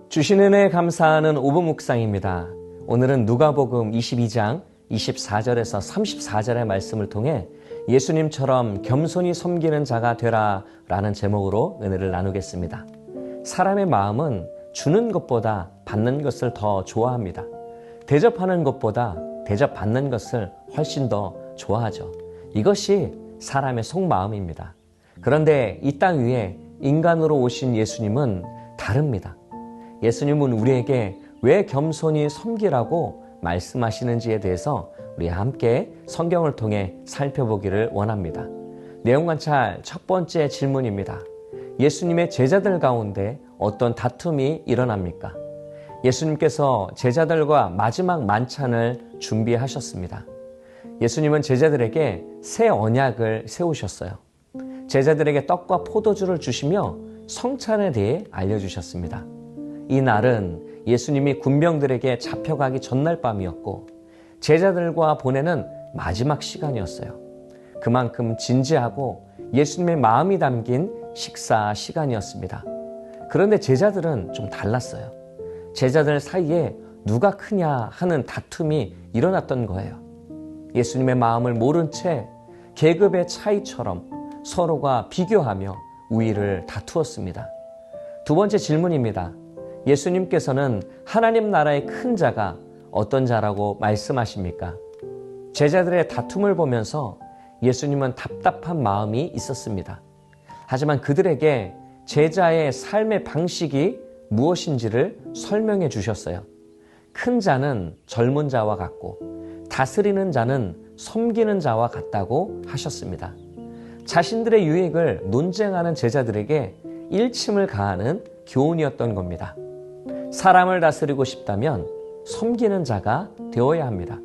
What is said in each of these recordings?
주신 은혜에 감사하는 5분 묵상입니다. 오늘은 누가복음 22장 24절에서 34절의 말씀을 통해 예수님처럼 겸손히 섬기는 자가 되라 라는 제목으로 은혜를 나누겠습니다. 사람의 마음은 주는 것보다 받는 것을 더 좋아합니다. 대접하는 것보다 대접받는 것을 훨씬 더 좋아하죠. 이것이 사람의 속마음입니다. 그런데 이 땅 위에 인간으로 오신 예수님은 다릅니다. 예수님은 우리에게 왜 겸손히 섬기라고 말씀하시는지에 대해서 우리 함께 성경을 통해 살펴보기를 원합니다. 내용 관찰 첫 번째 질문입니다. 예수님의 제자들 가운데 어떤 다툼이 일어납니까? 예수님께서 제자들과 마지막 만찬을 준비하셨습니다. 예수님은 제자들에게 새 언약을 세우셨어요. 제자들에게 떡과 포도주를 주시며 성찬에 대해 알려주셨습니다. 이 날은 예수님이 군병들에게 잡혀가기 전날 밤이었고 제자들과 보내는 마지막 시간이었어요. 그만큼 진지하고 예수님의 마음이 담긴 식사 시간이었습니다. 그런데 제자들은 좀 달랐어요. 제자들 사이에 누가 크냐 하는 다툼이 일어났던 거예요. 예수님의 마음을 모른 채 계급의 차이처럼 서로가 비교하며 우위를 다투었습니다. 두 번째 질문입니다. 예수님께서는 하나님 나라의 큰 자가 어떤 자라고 말씀하십니까? 제자들의 다툼을 보면서 예수님은 답답한 마음이 있었습니다. 하지만 그들에게 제자의 삶의 방식이 무엇인지를 설명해 주셨어요. 큰 자는 젊은 자와 같고 다스리는 자는 섬기는 자와 같다고 하셨습니다. 자신들의 유익을 논쟁하는 제자들에게 일침을 가하는 교훈이었던 겁니다. 사람을 다스리고 싶다면 섬기는 자가 되어야 합니다.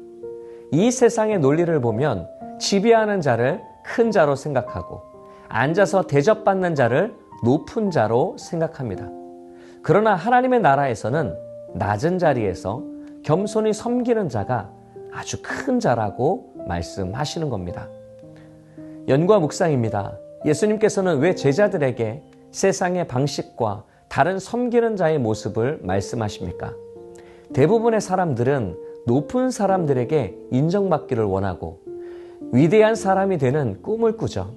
이 세상의 논리를 보면 지배하는 자를 큰 자로 생각하고 앉아서 대접받는 자를 높은 자로 생각합니다. 그러나 하나님의 나라에서는 낮은 자리에서 겸손히 섬기는 자가 아주 큰 자라고 말씀하시는 겁니다. 연구와 묵상입니다. 예수님께서는 왜 제자들에게 세상의 방식과 다른 섬기는 자의 모습을 말씀하십니까? 대부분의 사람들은 높은 사람들에게 인정받기를 원하고 위대한 사람이 되는 꿈을 꾸죠.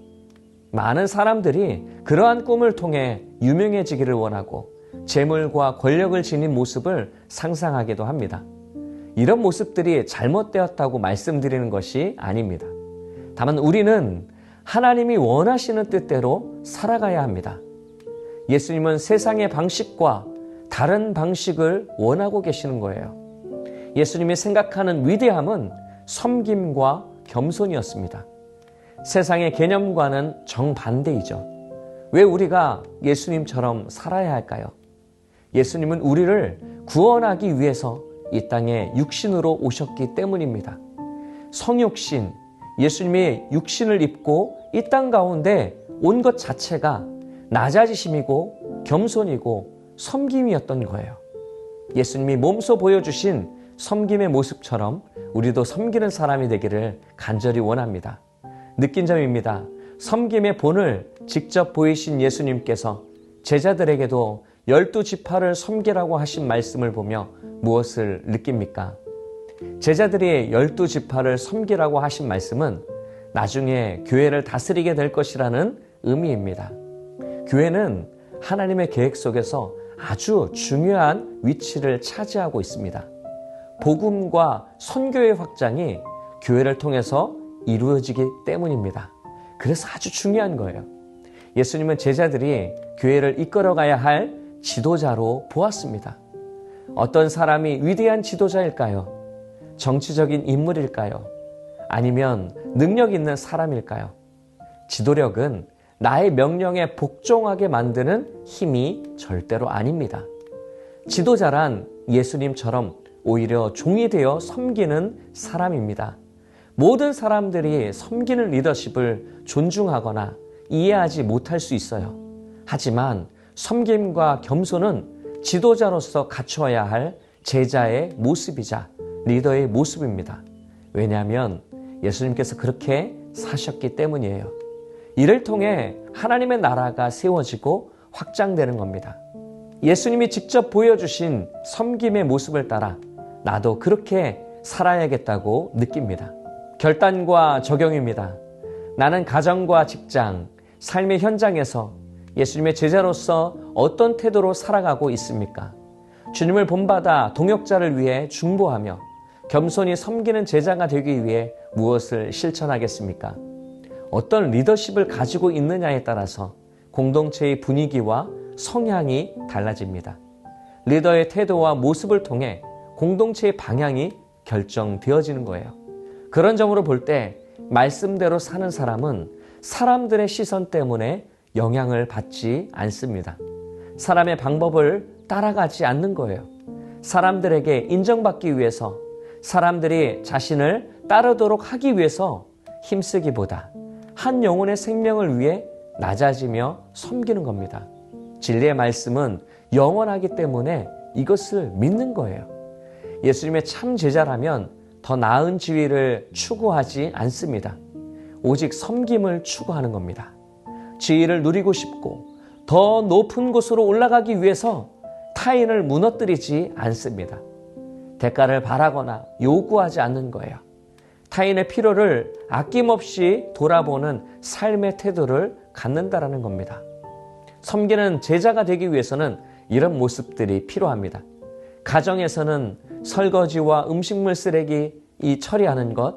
많은 사람들이 그러한 꿈을 통해 유명해지기를 원하고 재물과 권력을 지닌 모습을 상상하기도 합니다. 이런 모습들이 잘못되었다고 말씀드리는 것이 아닙니다. 다만 우리는 하나님이 원하시는 뜻대로 살아가야 합니다. 예수님은 세상의 방식과 다른 방식을 원하고 계시는 거예요. 예수님이 생각하는 위대함은 섬김과 겸손이었습니다. 세상의 개념과는 정반대이죠. 왜 우리가 예수님처럼 살아야 할까요? 예수님은 우리를 구원하기 위해서 이 땅에 육신으로 오셨기 때문입니다. 성육신, 예수님이 육신을 입고 이 땅 가운데 온 것 자체가 낮아지심이고 겸손이고 섬김이었던 거예요. 예수님이 몸소 보여주신 섬김의 모습처럼 우리도 섬기는 사람이 되기를 간절히 원합니다. 느낀 점입니다. 섬김의 본을 직접 보이신 예수님께서 제자들에게도 12지파를 섬기라고 하신 말씀을 보며 무엇을 느낍니까? 제자들이 12지파를 섬기라고 하신 말씀은 나중에 교회를 다스리게 될 것이라는 의미입니다. 교회는 하나님의 계획 속에서 아주 중요한 위치를 차지하고 있습니다. 복음과 선교의 확장이 교회를 통해서 이루어지기 때문입니다. 그래서 아주 중요한 거예요. 예수님은 제자들이 교회를 이끌어가야 할 지도자로 보았습니다. 어떤 사람이 위대한 지도자일까요? 정치적인 인물일까요? 아니면 능력 있는 사람일까요? 지도력은 나의 명령에 복종하게 만드는 힘이 절대로 아닙니다. 지도자란 예수님처럼 오히려 종이 되어 섬기는 사람입니다. 모든 사람들이 섬기는 리더십을 존중하거나 이해하지 못할 수 있어요. 하지만 섬김과 겸손은 지도자로서 갖춰야 할 제자의 모습이자 리더의 모습입니다. 왜냐하면 예수님께서 그렇게 사셨기 때문이에요. 이를 통해 하나님의 나라가 세워지고 확장되는 겁니다. 예수님이 직접 보여주신 섬김의 모습을 따라 나도 그렇게 살아야겠다고 느낍니다. 결단과 적용입니다. 나는 가정과 직장, 삶의 현장에서 예수님의 제자로서 어떤 태도로 살아가고 있습니까? 주님을 본받아 동역자를 위해 중보하며 겸손히 섬기는 제자가 되기 위해 무엇을 실천하겠습니까? 어떤 리더십을 가지고 있느냐에 따라서 공동체의 분위기와 성향이 달라집니다. 리더의 태도와 모습을 통해 공동체의 방향이 결정되어지는 거예요. 그런 점으로 볼 때 말씀대로 사는 사람은 사람들의 시선 때문에 영향을 받지 않습니다. 사람의 방법을 따라가지 않는 거예요. 사람들에게 인정받기 위해서, 사람들이 자신을 따르도록 하기 위해서 힘쓰기보다 한 영혼의 생명을 위해 낮아지며 섬기는 겁니다. 진리의 말씀은 영원하기 때문에 이것을 믿는 거예요. 예수님의 참 제자라면 더 나은 지위를 추구하지 않습니다. 오직 섬김을 추구하는 겁니다. 지위를 누리고 싶고 더 높은 곳으로 올라가기 위해서 타인을 무너뜨리지 않습니다. 대가를 바라거나 요구하지 않는 거예요. 타인의 필요를 아낌없이 돌아보는 삶의 태도를 갖는다라는 겁니다. 섬기는 제자가 되기 위해서는 이런 모습들이 필요합니다. 가정에서는 설거지와 음식물 쓰레기 처리하는 것,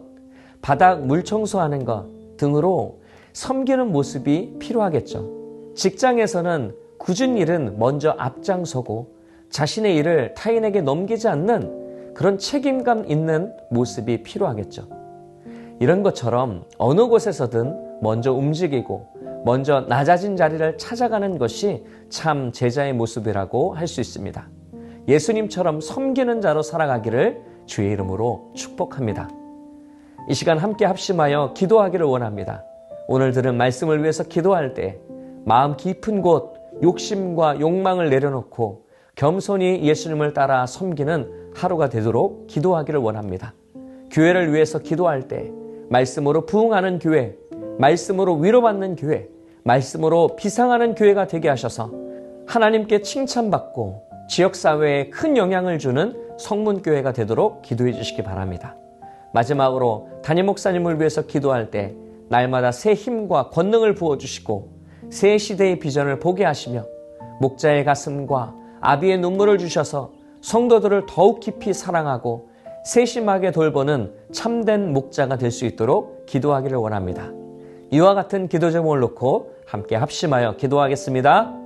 바닥 물 청소하는 것 등으로 섬기는 모습이 필요하겠죠. 직장에서는 굳은 일은 먼저 앞장서고 자신의 일을 타인에게 넘기지 않는 그런 책임감 있는 모습이 필요하겠죠. 이런 것처럼 어느 곳에서든 먼저 움직이고 먼저 낮아진 자리를 찾아가는 것이 참 제자의 모습이라고 할 수 있습니다. 예수님처럼 섬기는 자로 살아가기를 주의 이름으로 축복합니다. 이 시간 함께 합심하여 기도하기를 원합니다. 오늘 들은 말씀을 위해서 기도할 때 마음 깊은 곳 욕심과 욕망을 내려놓고 겸손히 예수님을 따라 섬기는 하루가 되도록 기도하기를 원합니다. 교회를 위해서 기도할 때 말씀으로 부흥하는 교회, 말씀으로 위로받는 교회, 말씀으로 비상하는 교회가 되게 하셔서 하나님께 칭찬받고 지역사회에 큰 영향을 주는 성문교회가 되도록 기도해 주시기 바랍니다. 마지막으로 담임 목사님을 위해서 기도할 때 날마다 새 힘과 권능을 부어주시고 새 시대의 비전을 보게 하시며 목자의 가슴과 아비의 눈물을 주셔서 성도들을 더욱 깊이 사랑하고 세심하게 돌보는 참된 목자가 될 수 있도록 기도하기를 원합니다. 이와 같은 기도 제목을 놓고 함께 합심하여 기도하겠습니다.